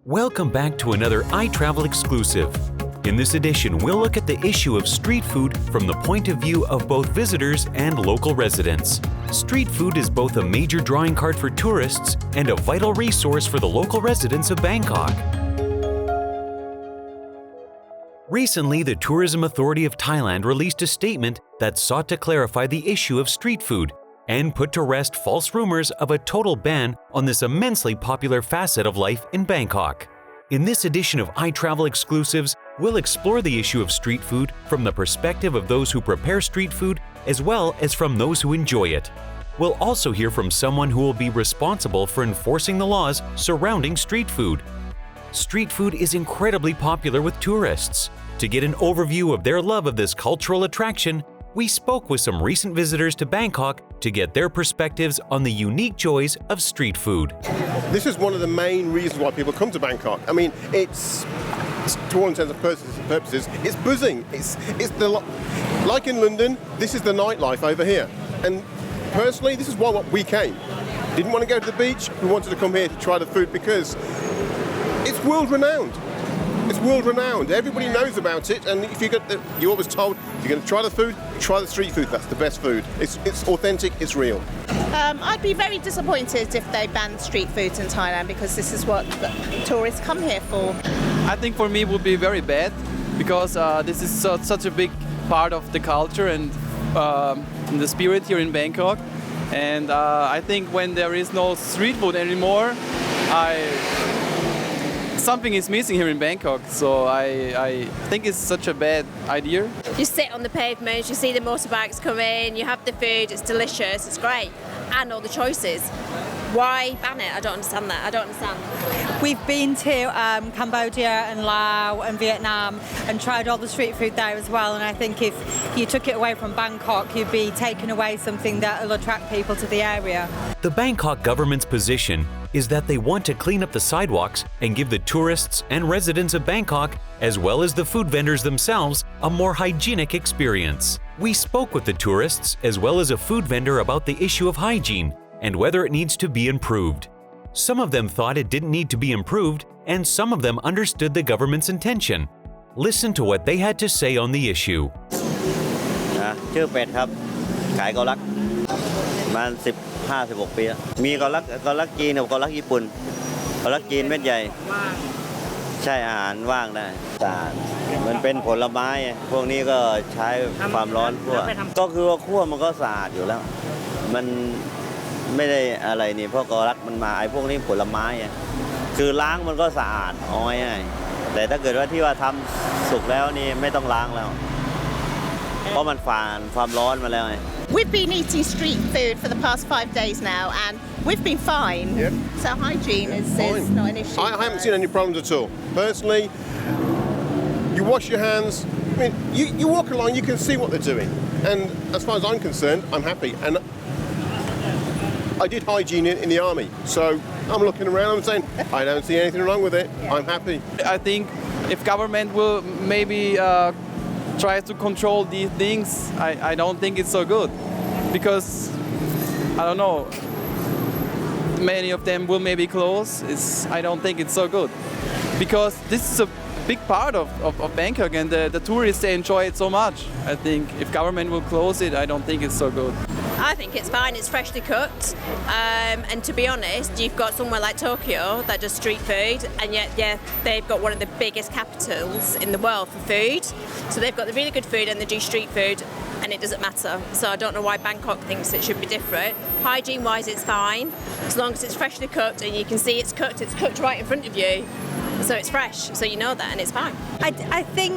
Welcome back to another iTravel exclusive. In this edition, we'll look at the issue of street food from the point of view of both visitors and local residents. Street food is both a major drawing card for tourists and a vital resource for the local residents of Bangkok. Recently, the Tourism Authority of Thailand released a statement that sought to clarify the issue of street food and put to rest false rumors of a total ban on this immensely popular facet of life in Bangkok. In this edition of iTravel Exclusives, we'll explore the issue of street food from the perspective of those who prepare street food as well as from those who enjoy it. We'll also hear from someone who will be responsible for enforcing the laws surrounding street food. Street food is incredibly popular with tourists. To get an overview of their love of this cultural attraction, we spoke with some recent visitors to Bangkok to get their perspectives on the unique joys of street food. This is one of the main reasons why people come to Bangkok. I mean, it's to all intents and purposes, it's buzzing. Like in London, this is the nightlife over here. And personally, this is why we came. Didn't want to go to the beach. We wanted to come here to try the food because it's world-renowned. It's world-renowned. Everybody knows about it, and if you're always told if you're going to try the food, try the street food. That's the best food. It's authentic. It's real. I'd be very disappointed if they banned street foods in Thailand because this is what tourists come here for. I think for me it would be very bad because this is such a big part of the culture and the spirit here in Bangkok. And I think when there is no street food anymore, something is missing here in Bangkok, so I think it's such a bad idea. You sit on the pavements, you see the motorbikes come in, you have the food, it's delicious, it's great, and all the choices. Why ban it? I don't understand that. I don't understand. We've been to Cambodia and Laos and Vietnam and tried all the street food there as well, and I think if you took it away from Bangkok, you'd be taking away something that will attract people to the area. The Bangkok government's position is that they want to clean up the sidewalks and give the tourists and residents of Bangkok, as well as the food vendors themselves, a more hygienic experience. We spoke with the tourists as well as a food vendor about the issue of hygiene and whether it needs to be improved. Some of them thought it didn't need to be improved, and some of them understood the government's intention. Listen to what they had to say on the issue. ชื่อเป็ดครับขายเกาลัดประมาณ15-16 ปีแล้วมีเกาลัดจีนกับเกาลัดญี่ปุ่นเกาลัดจีนเม็ดใหญ่ใช่อาหารว่างได้สะอาดมันเป็นผลไม้พวกนี้ก็ใช้ความร้อนคั่วก็คือว่าคั่วมันก็สะอาดอยู่แล้วมันไม่ได้อะไรนี่เพราะเกาลัดมันมาไอ้พวกนี้ผลไม้คือล้างมันก็สะอาดอ้อยแต่ถ้าเกิดว่าที่ว่าทำสุกแล้วนี่ไม่ต้องล้างแล้วเพราะมันผ่านความร้อนมาแล้ว We've been eating street food for the past 5 days now, and we've been fine. Yep. So hygiene is not an issue. I haven't seen any problems at all. Personally, you wash your hands. I mean, you walk along, you can see what they're doing. And as far as I'm concerned, I'm happy. And I did hygiene in the army, so I'm looking around and saying, I don't see anything wrong with it. Yeah. I'm happy. I think if government will maybe try to control these things, I don't think it's so good because I don't know, many of them will maybe close. I don't think it's so good because this is a big part of Bangkok and the tourists, they enjoy it so much. I think if government will close it, I don't think it's so good. I think it's fine, it's freshly cooked, and to be honest, you've got somewhere like Tokyo that does street food, and yet they've got one of the biggest capitals in the world for food, so they've got the really good food and they do street food, and it doesn't matter. So I don't know why Bangkok thinks it should be different. Hygiene-wise, it's fine, as long as it's freshly cooked and you can see it's cooked right in front of you. So it's fresh, so you know that, and it's fine. I think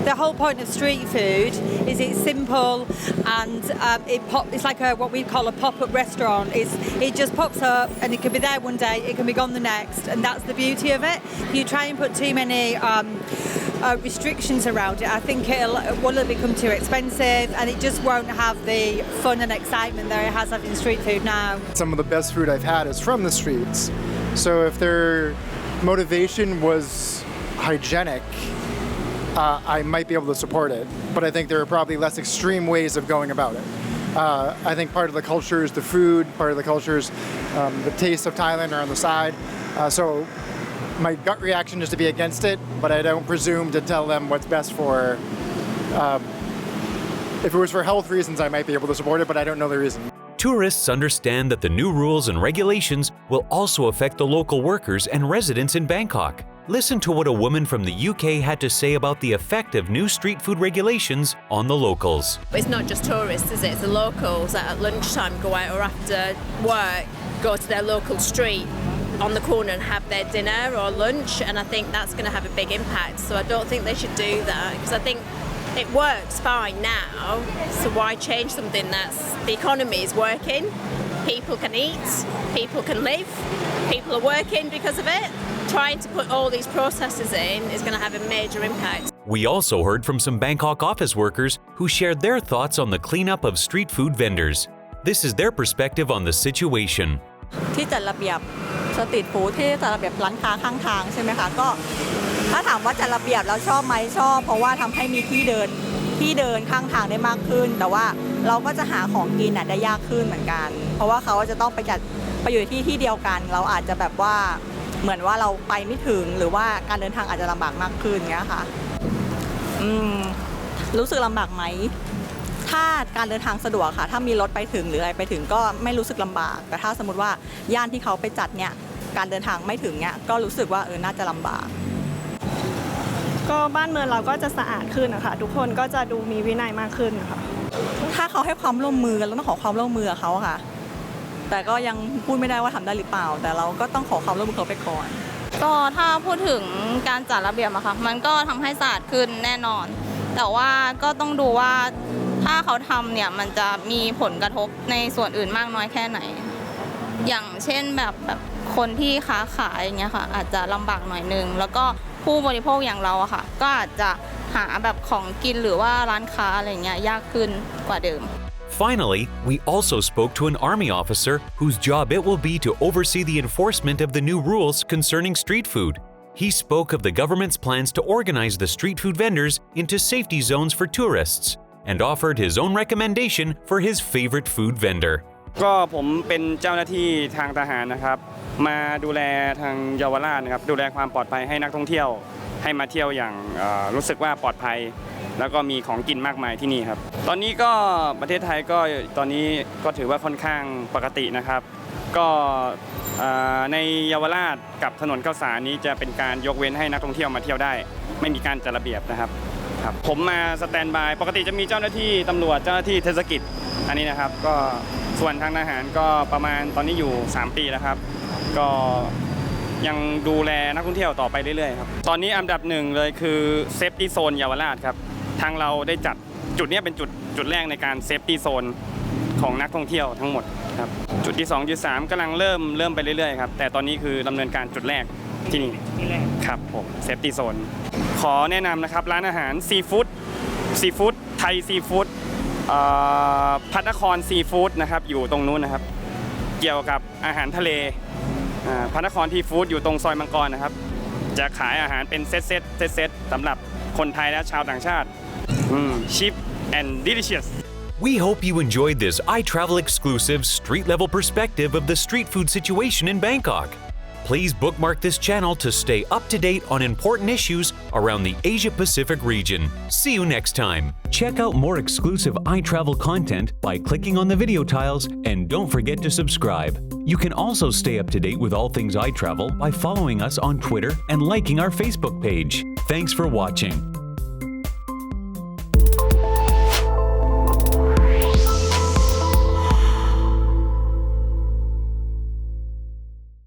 the whole point of street food is it's simple and it's like what we call a pop-up restaurant. It just pops up and it can be there one day, it can be gone the next, and that's the beauty of it. If you try and put too many restrictions around it, I think it'll become too expensive and it just won't have the fun and excitement that it has having street food now. Some of the best food I've had is from the streets. So if their motivation was hygienic, I might be able to support it. But I think there are probably less extreme ways of going about it. I think part of the culture is the food, part of the culture is the taste of Thailand are on the side. So my gut reaction is to be against it, but I don't presume to tell them what's best for. If it was for health reasons, I might be able to support it, but I don't know the reason. Tourists understand that the new rules and regulations will also affect the local workers and residents in Bangkok. Listen to what a woman from the UK had to say about the effect of new street food regulations on the locals. It's not just tourists, is it? It's the locals that at lunchtime go out or after work, go to their local street on the corner and have their dinner or lunch, and I think that's going to have a big impact. So I don't think they should do that, because I think it works fine now, so why change something that's the economy is working, people can eat, people can live, people are working because of it. Trying to put all these processes in is going to have a major impact. We also heard from some Bangkok office workers who shared their thoughts on the cleanup of street food vendors. This is their perspective on the situation. ที่จัดระเบียบสตรีทฟู้ดที่จัดระเบียบร้านค้าข้างทางใช่ไหมคะก็ถ้าถามว่าจัดระเบียบแล้วชอบไหมชอบเพราะว่าทำให้มีที่เดินข้างทางได้มากขึ้นแต่ว่าเราก็จะหาของกินได้ยากขึ้นเหมือนกันเพราะว่าเขาจะต้องไปจัดไปอยู่ที่เดียวกันเราอาจจะแบบว่าเหมือนว่าเราไปไม่ถึงหรือว่าการเดินทางอาจจะลำบากมากขึ้นเงี้ยค่ะรู้สึกลำบากไหมถ้าการเดินทางสะดวกค่ะถ้ามีรถไปถึงหรืออะไรไปถึงก็ไม่รู้สึกลำบากแต่ถ้าสมมติว่าย่านที่เขาไปจัดเนี่ยการเดินทางไม่ถึงเนี่ยก็รู้สึกว่าน่าจะลำบากก็บ้านเมืองเราก็จะสะอาดขึ้นนะคะทุกคนก็จะดูมีวินัยมากขึ้นนะคะถ้าเขาให้ความร่วมมือเราต้องขอความร่วมมือเขาค่ะแต่ก็ยังพูดไม่ได้ว่าทำได้หรือเปล่าแต่เราก็ต้องขอความร่วมมือเขาไปก่อนก็ถ้าพูดถึงการจัดระเบียบอะค่ะมันก็ทำให้สะอาดขึ้นแน่นอนแต่ว่าก็ต้องดูว่าถ้าเขาทำเนี่ยมันจะมีผลกระทบในส่วนอื่นมากน้อยแค่ไหนอย่างเช่นแบบคนที่ค้าขายอย่างเงี้ยค่ะอาจจะลำบากหน่อยนึงแล้วก็ผู้บริโภคอย่างเราอะค่ะก็อาจจะหาแบบของกินหรือว่าร้านค้าอะไรเงี้ยยากขึ้นกว่าเดิมFinally, we also spoke to an army officer whose job it will be to oversee the enforcement of the new rules concerning street food. He spoke of the government's plans to organize the street food vendors into safety zones for tourists and offered his own recommendation for his favorite food vendor. ก็ผมเป็นเจ้าหน้าที่ทางทหารนะครับมาดูแลทางเยาวราชนะครับดูแลความปลอดภัยให้นักท่องเที่ยวให้มาเที่ยวอย่างรู้สึกว่าปลอดภัยแล้วก็มีของกินมากมายที่นี่ครับตอนนี้ก็ประเทศไทยก็ตอนนี้ก็ถือว่าค่อนข้างปกตินะครับก็ในเยาวราชกับถนนข้าวสารนี้จะเป็นการยกเว้นให้นักท่องเที่ยวมาเที่ยวได้ไม่มีการจัดระเบียบนะครับผมมาสแตนบายปกติจะมีเจ้าหน้าที่ตำรวจเจ้าหน้าที่เทศกิจอันนี้นะครับก็ส่วนทางทหารก็ประมาณตอนนี้อยู่3ปีแล้วครับก็ยังดูแลนักท่องเที่ยวต่อไปเรื่อยๆครับตอนนี้อันดับหนึ่งเลยคือเซฟตี้โซนเยาวราชครับทางเราได้จัดจุดนี้เป็นจุดแรกในการเซฟตี้โซนของนักท่องเที่ยวทั้งหมดครับจุดที่2จุด3กำลังเริ่มไปเรื่อยๆครับแต่ตอนนี้คือดำเนินการจุดแรกที่นี่ครับผมเซฟตี้โซนขอแนะนำนะครับร้านอาหารซีฟู้ดไทยซีฟู้ดภัตตาคารซีฟู้ดนะครับอยู่ตรงนู้นนะครับเกี่ยวกับอาหารทะเลภัตตาคารซีฟู้ดอยู่ตรงซอยมังกรนะครับจะขายอาหารเป็นเซตสำหรับคนไทยและชาวต่างชาติcheap and delicious We hope you enjoyed this iTravel exclusive street-level perspective of the street food situation in Bangkok. Please bookmark this channel to stay up-to-date on important issues around the Asia-Pacific region. See you next time. Check out more exclusive iTravel content by clicking on the video tiles and don't forget to subscribe. You can also stay up-to-date with all things iTravel by following us on Twitter and liking our Facebook page. Thanks for watching.